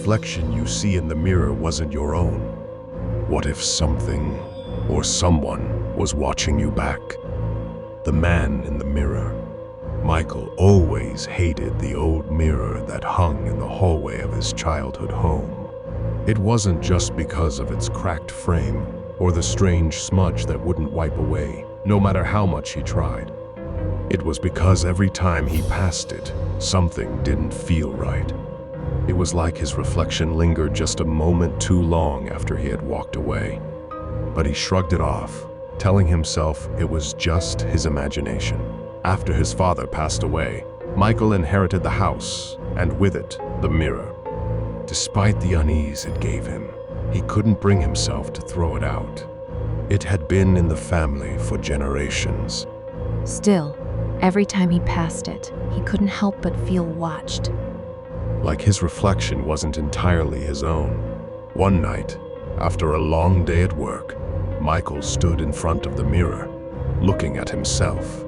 reflection you see in the mirror wasn't your own? What if something or someone was watching you back? The man in the mirror. Michael always hated the old mirror that hung in the hallway of his childhood home. It wasn't just because of its cracked frame or the strange smudge that wouldn't wipe away, no matter how much he tried. It was because every time he passed it, something didn't feel right. It was like his reflection lingered just a moment too long after he had walked away. But he shrugged it off, telling himself it was just his imagination. After his father passed away, Michael inherited the house, and with it, the mirror. Despite the unease it gave him, he couldn't bring himself to throw it out. It had been in the family for generations. Still, every time he passed it, he couldn't help but feel watched. Like his reflection wasn't entirely his own. One night, after a long day at work, Michael stood in front of the mirror, looking at himself.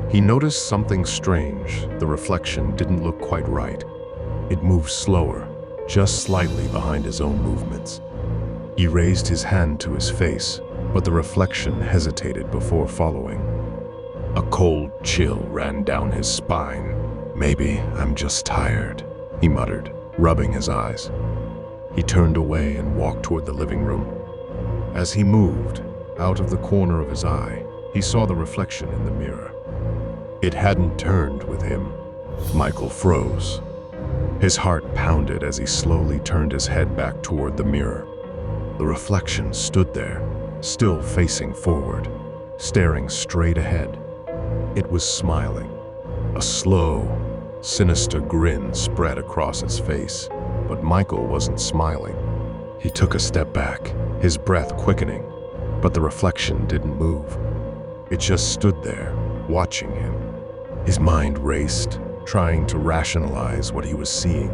He noticed something strange. The reflection didn't look quite right. It moved slower, just slightly behind his own movements. He raised his hand to his face, but the reflection hesitated before following. A cold chill ran down his spine. "Maybe I'm just tired," he muttered, rubbing his eyes. He turned away and walked toward the living room. As he moved, out of the corner of his eye, he saw the reflection in the mirror. It hadn't turned with him. Michael froze. His heart pounded as he slowly turned his head back toward the mirror. The reflection stood there, still facing forward, staring straight ahead. It was smiling. A slow, sinister grin spread across its face, but Michael wasn't smiling. He took a step back, his breath quickening, but the reflection didn't move. It just stood there, watching him. His mind raced, trying to rationalize what he was seeing.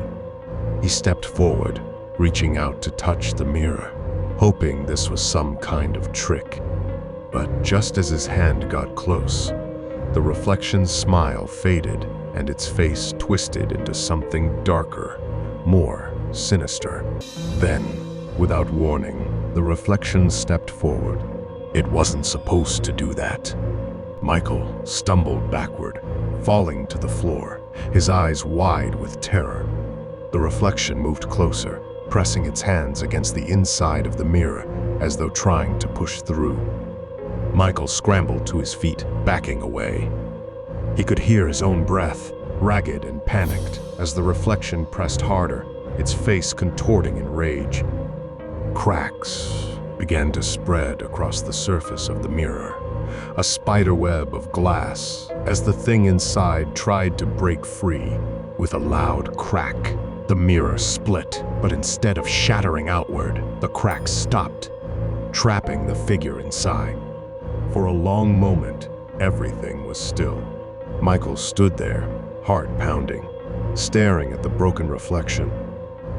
He stepped forward, reaching out to touch the mirror, hoping this was some kind of trick. But just as his hand got close, the reflection's smile faded and its face twisted into something darker, more sinister. Then, without warning, the reflection stepped forward. It wasn't supposed to do that. Michael stumbled backward, falling to the floor, his eyes wide with terror. The reflection moved closer, pressing its hands against the inside of the mirror as though trying to push through. Michael scrambled to his feet, backing away. He could hear his own breath, ragged and panicked, as the reflection pressed harder, its face contorting in rage. Cracks began to spread across the surface of the mirror, a spider web of glass, as the thing inside tried to break free. With a loud crack, the mirror split, but instead of shattering outward, the crack stopped, trapping the figure inside. For a long moment, everything was still. Michael stood there, heart pounding, staring at the broken reflection.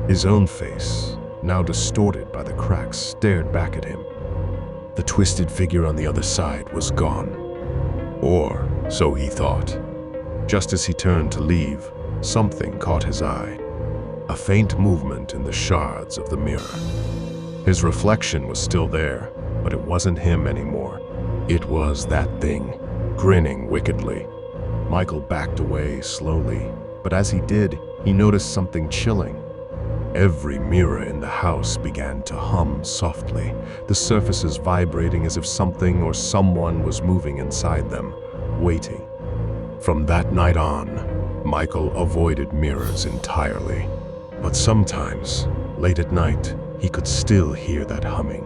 His own face, now distorted by the cracks, stared back at him. The twisted figure on the other side was gone. Or so he thought. Just as he turned to leave, something caught his eye. A faint movement in the shards of the mirror. His reflection was still there, but it wasn't him anymore. It was that thing, grinning wickedly. Michael backed away slowly, but as he did, he noticed something chilling. Every mirror in the house began to hum softly, the surfaces vibrating as if something or someone was moving inside them, waiting. From that night on, Michael avoided mirrors entirely. But sometimes, late at night, he could still hear that humming.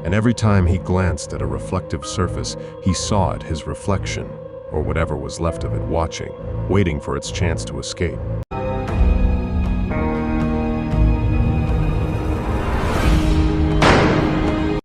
And every time he glanced at a reflective surface, he saw it, his reflection, or whatever was left of it, watching, waiting for its chance to escape.